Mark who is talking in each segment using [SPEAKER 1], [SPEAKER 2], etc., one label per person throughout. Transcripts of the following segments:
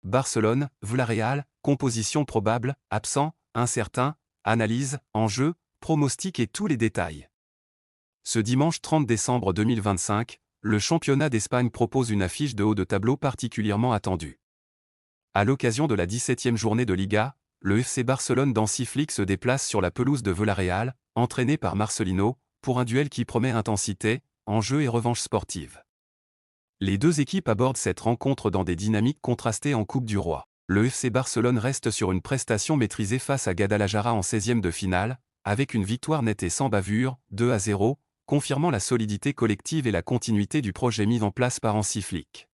[SPEAKER 1] Barcelone, Villarreal, composition probable, absent, incertain, analyse, enjeu, pronostic et tous les détails. Ce dimanche 30 décembre 2025, le championnat d'Espagne propose une affiche de haut de tableau particulièrement attendue. À l'occasion de la 17e journée de Liga, le FC Barcelone d'Hansi Flick se déplace sur la pelouse de Villarreal, entraîné par Marcelino, pour un duel qui promet intensité, enjeu et revanche sportive. Les deux équipes abordent cette rencontre dans des dynamiques contrastées en Coupe du Roi. Le FC Barcelone reste sur une prestation maîtrisée face à Guadalajara en 16e de finale, avec une victoire nette et sans bavure, 2-0, confirmant la solidité collective et la continuité du projet mis en place par Hansi Flick.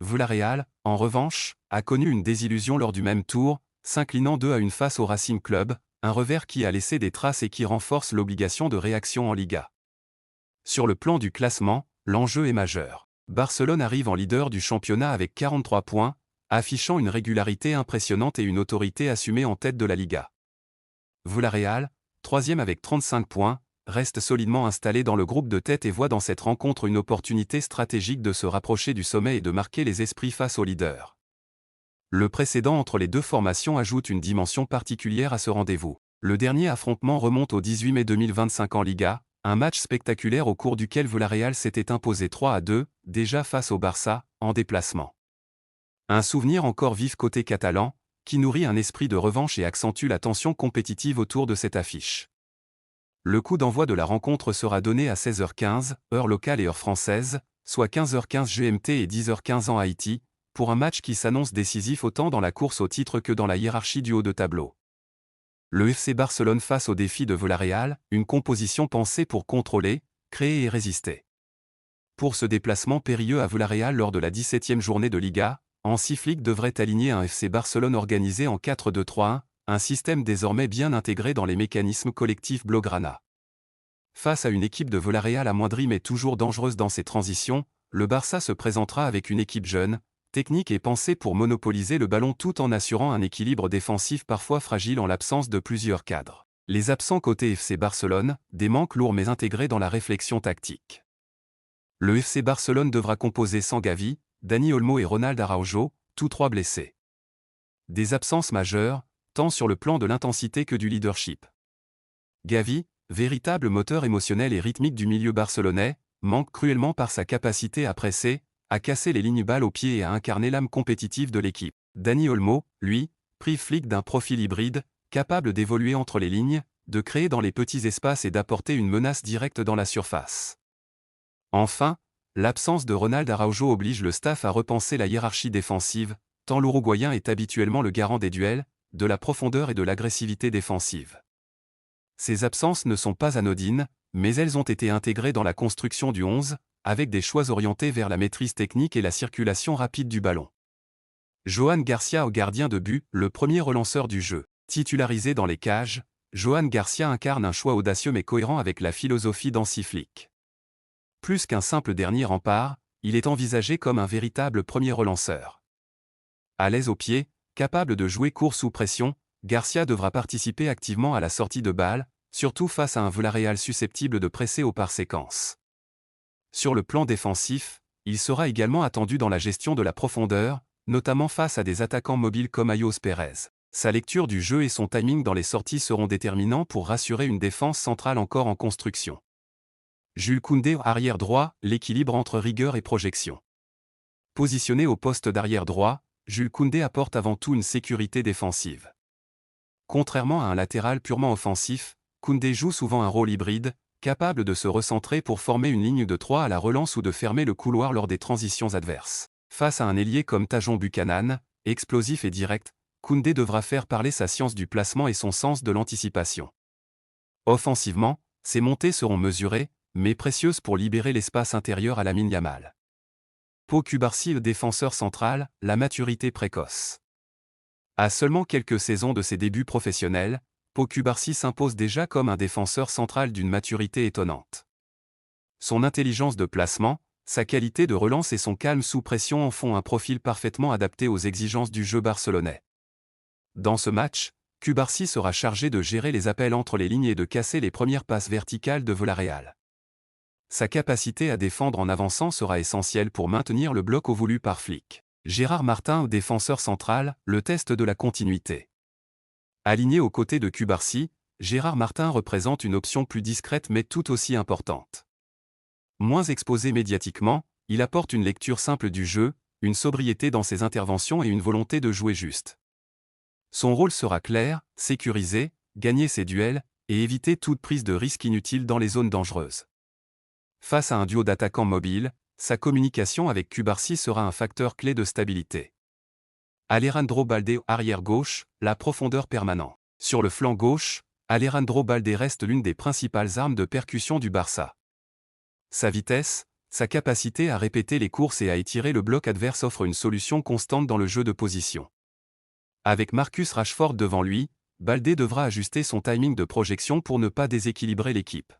[SPEAKER 1] Villarreal, en revanche, a connu une désillusion lors du même tour, s'inclinant 2-1 face au Racing Club, un revers qui a laissé des traces et qui renforce l'obligation de réaction en Liga. Sur le plan du classement, l'enjeu est majeur. Barcelone arrive en leader du championnat avec 43 points, affichant une régularité impressionnante et une autorité assumée en tête de la Liga. Villarreal, troisième avec 35 points, reste solidement installé dans le groupe de tête et voit dans cette rencontre une opportunité stratégique de se rapprocher du sommet et de marquer les esprits face au leader. Le précédent entre les deux formations ajoute une dimension particulière à ce rendez-vous. Le dernier affrontement remonte au 18 mai 2025 en Liga, un match spectaculaire au cours duquel Villarreal s'était imposé 3-2, déjà face au Barça, en déplacement. Un souvenir encore vif côté catalan, qui nourrit un esprit de revanche et accentue la tension compétitive autour de cette affiche. Le coup d'envoi de la rencontre sera donné à 16h15, heure locale et heure française, soit 15h15 GMT et 10h15 en Haïti, pour un match qui s'annonce décisif autant dans la course au titre que dans la hiérarchie du haut de tableau. Le FC Barcelone face au défi de Villarreal, une composition pensée pour contrôler, créer et résister. Pour ce déplacement périlleux à Villarreal lors de la 17e journée de Liga, Hansi Flick devrait aligner un FC Barcelone organisé en 4-2-3-1, un système désormais bien intégré dans les mécanismes collectifs blaugrana. Face à une équipe de Villarreal amoindrie mais toujours dangereuse dans ses transitions, le Barça se présentera avec une équipe jeune, technique et pensée pour monopoliser le ballon tout en assurant un équilibre défensif parfois fragile en l'absence de plusieurs cadres. Les absents côté FC Barcelone, des manques lourds mais intégrés dans la réflexion tactique. Le FC Barcelone devra composer sans Gavi, Dani Olmo et Ronald Araujo, tous trois blessés. Des absences majeures, tant sur le plan de l'intensité que du leadership. Gavi, véritable moteur émotionnel et rythmique du milieu barcelonais, manque cruellement par sa capacité à presser, à casser les lignes balles au pied et à incarner l'âme compétitive de l'équipe. Dani Olmo, lui, prive Flick d'un profil hybride, capable d'évoluer entre les lignes, de créer dans les petits espaces et d'apporter une menace directe dans la surface. Enfin, l'absence de Ronald Araujo oblige le staff à repenser la hiérarchie défensive, tant l'Uruguayen est habituellement le garant des duels, de la profondeur et de l'agressivité défensive. Ces absences ne sont pas anodines, mais elles ont été intégrées dans la construction du 11, avec des choix orientés vers la maîtrise technique et la circulation rapide du ballon. Johan Garcia au gardien de but, le premier relanceur du jeu. Titularisé dans les cages, Johan Garcia incarne un choix audacieux mais cohérent avec la philosophie d'Hansi Flick. Plus qu'un simple dernier rempart, il est envisagé comme un véritable premier relanceur. À l'aise au pied, capable de jouer court sous pression, Garcia devra participer activement à la sortie de balle, surtout face à un Villarreal susceptible de presser au par séquence. Sur le plan défensif, il sera également attendu dans la gestion de la profondeur, notamment face à des attaquants mobiles comme Ayos Pérez. Sa lecture du jeu et son timing dans les sorties seront déterminants pour rassurer une défense centrale encore en construction. Jules Koundé arrière droit, l'équilibre entre rigueur et projection. Positionné au poste d'arrière droit, Jules Koundé apporte avant tout une sécurité défensive. Contrairement à un latéral purement offensif, Koundé joue souvent un rôle hybride, capable de se recentrer pour former une ligne de 3 à la relance ou de fermer le couloir lors des transitions adverses. Face à un ailier comme Tajon Buchanan, explosif et direct, Koundé devra faire parler sa science du placement et son sens de l'anticipation. Offensivement, ses montées seront mesurées, mais précieuses pour libérer l'espace intérieur à Lamine Yamal. Pau Cubarsí, le défenseur central, la maturité précoce. À seulement quelques saisons de ses débuts professionnels, Pau Cubarsí s'impose déjà comme un défenseur central d'une maturité étonnante. Son intelligence de placement, sa qualité de relance et son calme sous pression en font un profil parfaitement adapté aux exigences du jeu barcelonais. Dans ce match, Cubarsí sera chargé de gérer les appels entre les lignes et de casser les premières passes verticales de Villarreal. Sa capacité à défendre en avançant sera essentielle pour maintenir le bloc voulu par Flick. Gérard Martin, défenseur central, le test de la continuité. Aligné aux côtés de Cubarsí, Gérard Martin représente une option plus discrète mais tout aussi importante. Moins exposé médiatiquement, il apporte une lecture simple du jeu, une sobriété dans ses interventions et une volonté de jouer juste. Son rôle sera clair, sécuriser, gagner ses duels, et éviter toute prise de risque inutile dans les zones dangereuses. Face à un duo d'attaquants mobiles, sa communication avec Cubarsí sera un facteur clé de stabilité. Alejandro Balde, arrière gauche, la profondeur permanente. Sur le flanc gauche, Alejandro Balde reste l'une des principales armes de percussion du Barça. Sa vitesse, sa capacité à répéter les courses et à étirer le bloc adverse offrent une solution constante dans le jeu de position. Avec Marcus Rashford devant lui, Balde devra ajuster son timing de projection pour ne pas déséquilibrer l'équipe.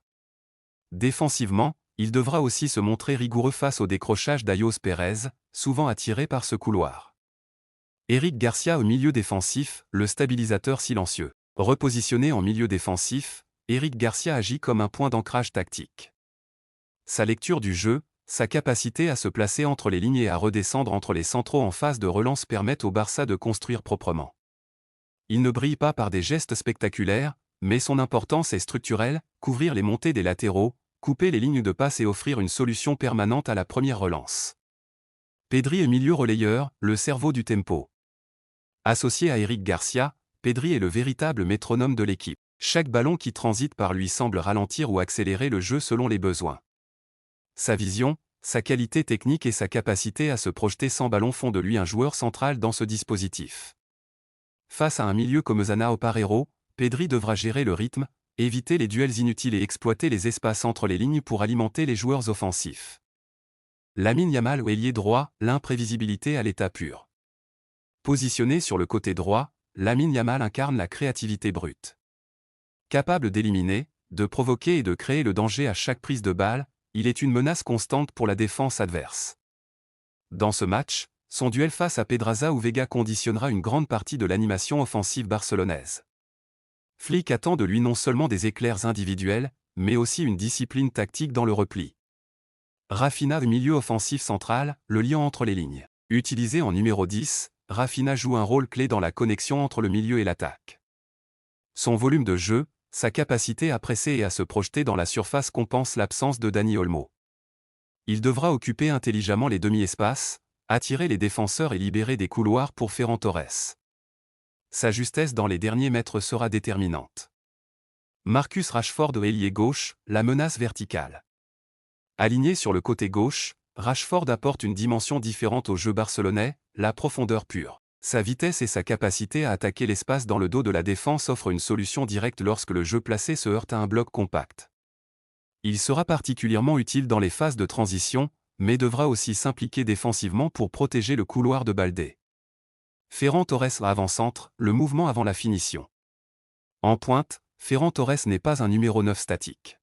[SPEAKER 1] Défensivement, il devra aussi se montrer rigoureux face au décrochage d'Ayos Pérez, souvent attiré par ce couloir. Eric Garcia au milieu défensif, le stabilisateur silencieux. Repositionné en milieu défensif, Eric Garcia agit comme un point d'ancrage tactique. Sa lecture du jeu, sa capacité à se placer entre les lignes et à redescendre entre les centraux en phase de relance permettent au Barça de construire proprement. Il ne brille pas par des gestes spectaculaires, mais son importance est structurelle, couvrir les montées des latéraux, couper les lignes de passe et offrir une solution permanente à la première relance. Pedri est milieu relayeur, le cerveau du tempo. Associé à Eric Garcia, Pedri est le véritable métronome de l'équipe. Chaque ballon qui transite par lui semble ralentir ou accélérer le jeu selon les besoins. Sa vision, sa qualité technique et sa capacité à se projeter sans ballon font de lui un joueur central dans ce dispositif. Face à un milieu comme Zana ou Parreiro, Pedri devra gérer le rythme, éviter les duels inutiles et exploiter les espaces entre les lignes pour alimenter les joueurs offensifs. Lamine Yamal ou ailier droit, l'imprévisibilité à l'état pur. Positionné sur le côté droit, Lamine Yamal incarne la créativité brute. Capable d'éliminer, de provoquer et de créer le danger à chaque prise de balle, il est une menace constante pour la défense adverse. Dans ce match, son duel face à Pedraza ou Vega conditionnera une grande partie de l'animation offensive barcelonaise. Flick attend de lui non seulement des éclairs individuels, mais aussi une discipline tactique dans le repli. Rafinha, milieu offensif central, le lien entre les lignes. Utilisé en numéro 10, Rafinha joue un rôle clé dans la connexion entre le milieu et l'attaque. Son volume de jeu, sa capacité à presser et à se projeter dans la surface compense l'absence de Dani Olmo. Il devra occuper intelligemment les demi-espaces, attirer les défenseurs et libérer des couloirs pour Ferran Torres. Sa justesse dans les derniers mètres sera déterminante. Marcus Rashford ailier gauche, la menace verticale. Aligné sur le côté gauche, Rashford apporte une dimension différente au jeu barcelonais, la profondeur pure. Sa vitesse et sa capacité à attaquer l'espace dans le dos de la défense offrent une solution directe lorsque le jeu placé se heurte à un bloc compact. Il sera particulièrement utile dans les phases de transition, mais devra aussi s'impliquer défensivement pour protéger le couloir de Balde. Ferran Torres avant-centre, le mouvement avant la finition. En pointe, Ferran Torres n'est pas un numéro 9 statique.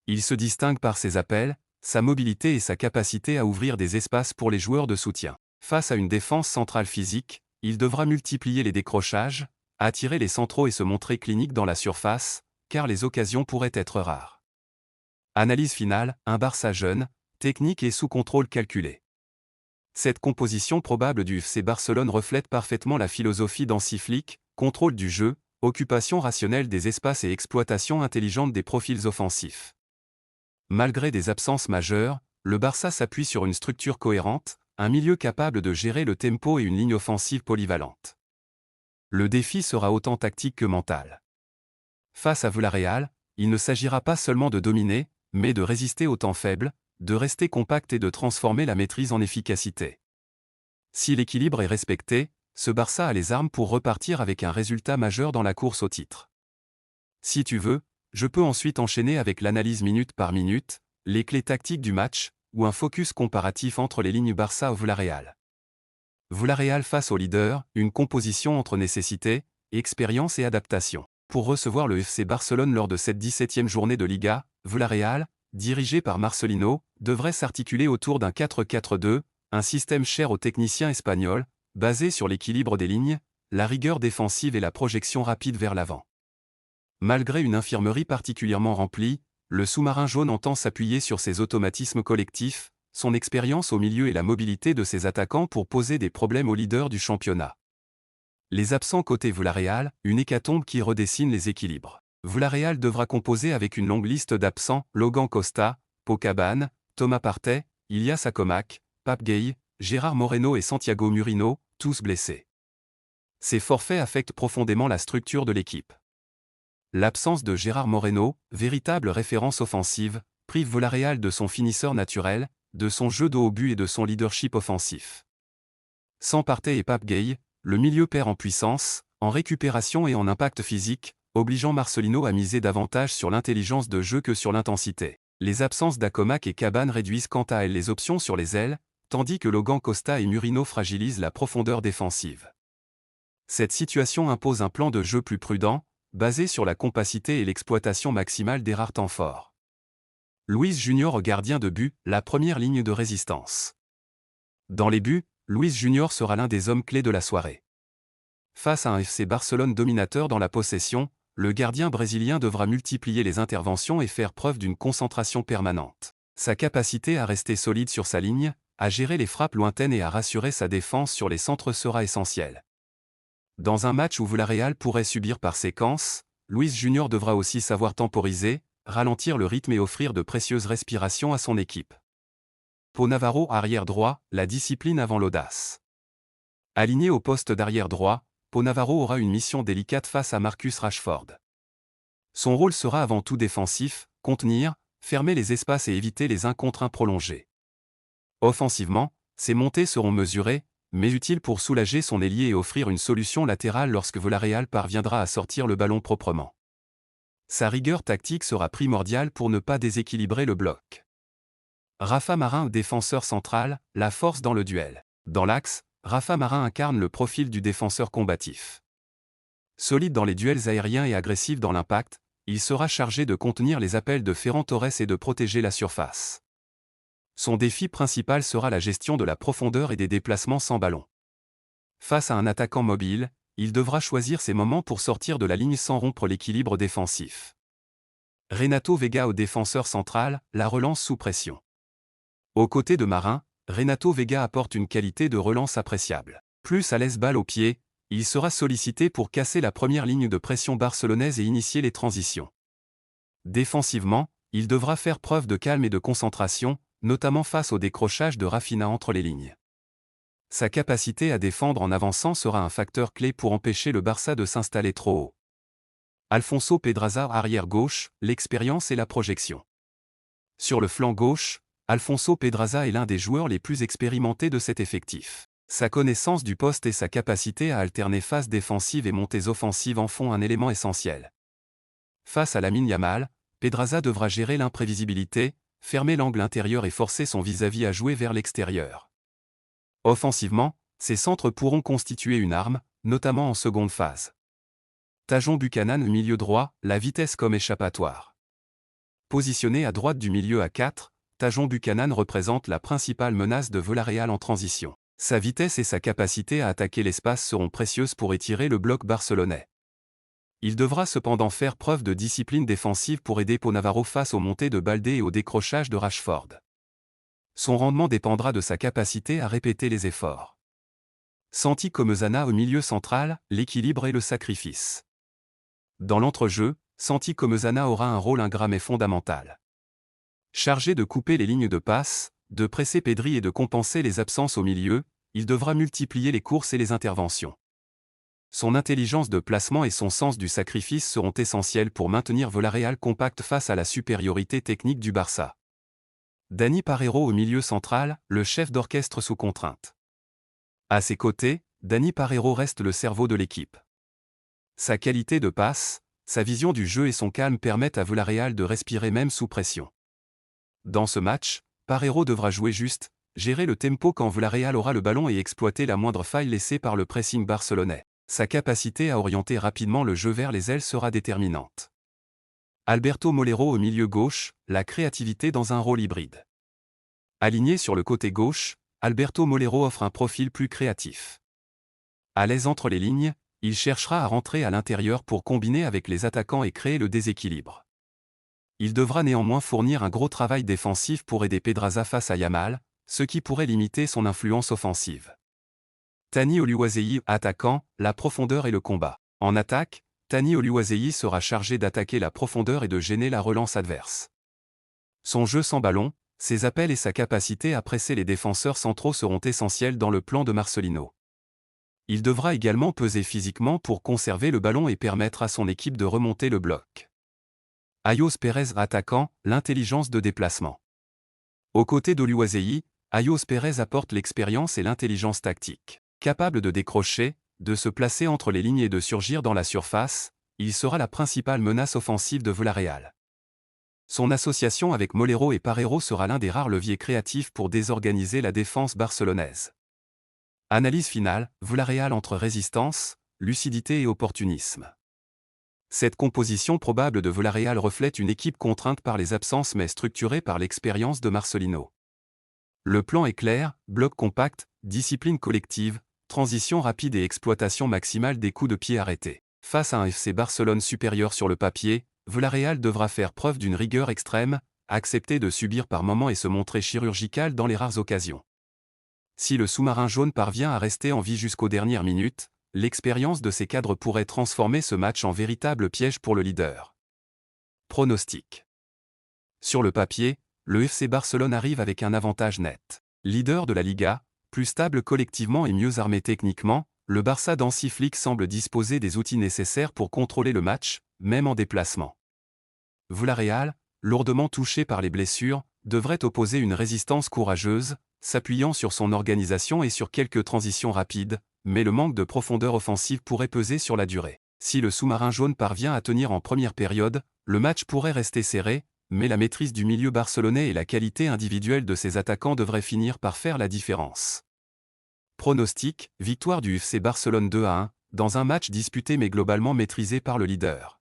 [SPEAKER 1] Il se distingue par ses appels, sa mobilité et sa capacité à ouvrir des espaces pour les joueurs de soutien. Face à une défense centrale physique, il devra multiplier les décrochages, attirer les centraux et se montrer clinique dans la surface, car les occasions pourraient être rares. Analyse finale, un Barça jeune, technique et sous contrôle calculé. Cette composition probable du FC Barcelone reflète parfaitement la philosophie d'Hansi Flick, contrôle du jeu, occupation rationnelle des espaces et exploitation intelligente des profils offensifs. Malgré des absences majeures, le Barça s'appuie sur une structure cohérente, un milieu capable de gérer le tempo et une ligne offensive polyvalente. Le défi sera autant tactique que mental. Face à Villarreal, il ne s'agira pas seulement de dominer, mais de résister aux temps faibles, de rester compact et de transformer la maîtrise en efficacité. Si l'équilibre est respecté, ce Barça a les armes pour repartir avec un résultat majeur dans la course au titre. Si tu veux, je peux ensuite enchaîner avec l'analyse minute par minute, les clés tactiques du match, ou un focus comparatif entre les lignes Barça ou Villarreal. Villarreal face au leader, une composition entre nécessité, expérience et adaptation. Pour recevoir le FC Barcelone lors de cette 17e journée de Liga, Villarreal, dirigé par Marcelino, devrait s'articuler autour d'un 4-4-2, un système cher aux techniciens espagnols, basé sur l'équilibre des lignes, la rigueur défensive et la projection rapide vers l'avant. Malgré une infirmerie particulièrement remplie, le sous-marin jaune entend s'appuyer sur ses automatismes collectifs, son expérience au milieu et la mobilité de ses attaquants pour poser des problèmes aux leaders du championnat. Les absents côté Villarreal, une hécatombe qui redessine les équilibres. Villarreal devra composer avec une longue liste d'absents, Logan Costa, Pau Cabane, Thomas Partey, Ilias Akomak, Pape Gueye, Gérard Moreno et Santiago Murino, tous blessés. Ces forfaits affectent profondément la structure de l'équipe. L'absence de Gérard Moreno, véritable référence offensive, prive Villarreal de son finisseur naturel, de son jeu de haut but et de son leadership offensif. Sans Partey et Pape Gueye, le milieu perd en puissance, en récupération et en impact physique, obligeant Marcelino à miser davantage sur l'intelligence de jeu que sur l'intensité. Les absences d'Akomak et Cabane réduisent quant à elles les options sur les ailes, tandis que Logan Costa et Murino fragilisent la profondeur défensive. Cette situation impose un plan de jeu plus prudent, basé sur la compacité et l'exploitation maximale des rares temps forts. Luis Junior gardien de but, la première ligne de résistance. Dans les buts, Luis Junior sera l'un des hommes clés de la soirée. Face à un FC Barcelone dominateur dans la possession, le gardien brésilien devra multiplier les interventions et faire preuve d'une concentration permanente. Sa capacité à rester solide sur sa ligne, à gérer les frappes lointaines et à rassurer sa défense sur les centres sera essentielle. Dans un match où Villarreal pourrait subir par séquence, Luis Junior devra aussi savoir temporiser, ralentir le rythme et offrir de précieuses respirations à son équipe. Pau Navarro arrière droit, la discipline avant l'audace. Aligné au poste d'arrière droit, Pau Navarro aura une mission délicate face à Marcus Rashford. Son rôle sera avant tout défensif, contenir, fermer les espaces et éviter les 1 contre 1 prolongés. Offensivement, ses montées seront mesurées, mais utiles pour soulager son ailier et offrir une solution latérale lorsque Villarreal parviendra à sortir le ballon proprement. Sa rigueur tactique sera primordiale pour ne pas déséquilibrer le bloc. Rafa Marin, défenseur central, la force dans le duel. Dans l'axe, Rafa Marin incarne le profil du défenseur combatif. Solide dans les duels aériens et agressif dans l'impact, il sera chargé de contenir les appels de Ferran Torres et de protéger la surface. Son défi principal sera la gestion de la profondeur et des déplacements sans ballon. Face à un attaquant mobile, il devra choisir ses moments pour sortir de la ligne sans rompre l'équilibre défensif. Renato Vega au défenseur central, la relance sous pression. Aux côtés de Marin, Renato Vega apporte une qualité de relance appréciable. Plus à l'aise balle au pied, il sera sollicité pour casser la première ligne de pression barcelonaise et initier les transitions. Défensivement, il devra faire preuve de calme et de concentration, notamment face au décrochage de Rafinha entre les lignes. Sa capacité à défendre en avançant sera un facteur clé pour empêcher le Barça de s'installer trop haut. Alfonso Pedraza arrière gauche, l'expérience et la projection. Sur le flanc gauche, Alfonso Pedraza est l'un des joueurs les plus expérimentés de cet effectif. Sa connaissance du poste et sa capacité à alterner phases défensives et montées offensives en font un élément essentiel. Face à Lamine Yamal, Pedraza devra gérer l'imprévisibilité, fermer l'angle intérieur et forcer son vis-à-vis à jouer vers l'extérieur. Offensivement, ces centres pourront constituer une arme, notamment en seconde phase. Tajon Buchanan milieu droit, la vitesse comme échappatoire. Positionné à droite du milieu à 4, Tajon Buchanan représente la principale menace de Villarreal en transition. Sa vitesse et sa capacité à attaquer l'espace seront précieuses pour étirer le bloc barcelonais. Il devra cependant faire preuve de discipline défensive pour aider Pau Navarro face aux montées de Baldé et au décrochage de Rashford. Son rendement dépendra de sa capacité à répéter les efforts. Santi Comezana au milieu central, l'équilibre et le sacrifice. Dans l'entrejeu, Santi Comezana aura un rôle ingrat mais fondamental. Chargé de couper les lignes de passe, de presser Pedri et de compenser les absences au milieu, il devra multiplier les courses et les interventions. Son intelligence de placement et son sens du sacrifice seront essentiels pour maintenir Villarreal compact face à la supériorité technique du Barça. Dani Parejo au milieu central, le chef d'orchestre sous contrainte. À ses côtés, Dani Parejo reste le cerveau de l'équipe. Sa qualité de passe, sa vision du jeu et son calme permettent à Villarreal de respirer même sous pression. Dans ce match, Parejo devra jouer juste, gérer le tempo quand Villarreal aura le ballon et exploiter la moindre faille laissée par le pressing barcelonais. Sa capacité à orienter rapidement le jeu vers les ailes sera déterminante. Alberto Molero au milieu gauche, la créativité dans un rôle hybride. Aligné sur le côté gauche, Alberto Molero offre un profil plus créatif. À l'aise entre les lignes, il cherchera à rentrer à l'intérieur pour combiner avec les attaquants et créer le déséquilibre. Il devra néanmoins fournir un gros travail défensif pour aider Pedraza face à Yamal, ce qui pourrait limiter son influence offensive. Tani Oluwaseyi, attaquant, la profondeur et le combat. En attaque, Tani Oluwaseyi sera chargé d'attaquer la profondeur et de gêner la relance adverse. Son jeu sans ballon, ses appels et sa capacité à presser les défenseurs centraux seront essentiels dans le plan de Marcelino. Il devra également peser physiquement pour conserver le ballon et permettre à son équipe de remonter le bloc. Ayoze Perez, attaquant, l'intelligence de déplacement. Aux côtés d'Oluwaseyi, Ayoze Perez apporte l'expérience et l'intelligence tactique. Capable de décrocher, de se placer entre les lignes et de surgir dans la surface, il sera la principale menace offensive de Villarreal. Son association avec Molero et Parejo sera l'un des rares leviers créatifs pour désorganiser la défense barcelonaise. Analyse finale, Villarreal entre résistance, lucidité et opportunisme. Cette composition probable de Villarreal reflète une équipe contrainte par les absences mais structurée par l'expérience de Marcelino. Le plan est clair, bloc compact, discipline collective, transition rapide et exploitation maximale des coups de pied arrêtés. Face à un FC Barcelone supérieur sur le papier, Villarreal devra faire preuve d'une rigueur extrême, accepter de subir par moments et se montrer chirurgical dans les rares occasions. Si le sous-marin jaune parvient à rester en vie jusqu'aux dernières minutes, l'expérience de ses cadres pourrait transformer ce match en véritable piège pour le leader. Pronostic. Sur le papier, le FC Barcelone arrive avec un avantage net. Leader de la Liga, plus stable collectivement et mieux armé techniquement, le Barça d'Hansi Flick semble disposer des outils nécessaires pour contrôler le match, même en déplacement. Villarreal, lourdement touché par les blessures, devrait opposer une résistance courageuse, s'appuyant sur son organisation et sur quelques transitions rapides, mais le manque de profondeur offensive pourrait peser sur la durée. Si le sous-marin jaune parvient à tenir en première période, le match pourrait rester serré, mais la maîtrise du milieu barcelonais et la qualité individuelle de ses attaquants devraient finir par faire la différence. Pronostic, victoire du FC Barcelone 2-1, dans un match disputé mais globalement maîtrisé par le leader.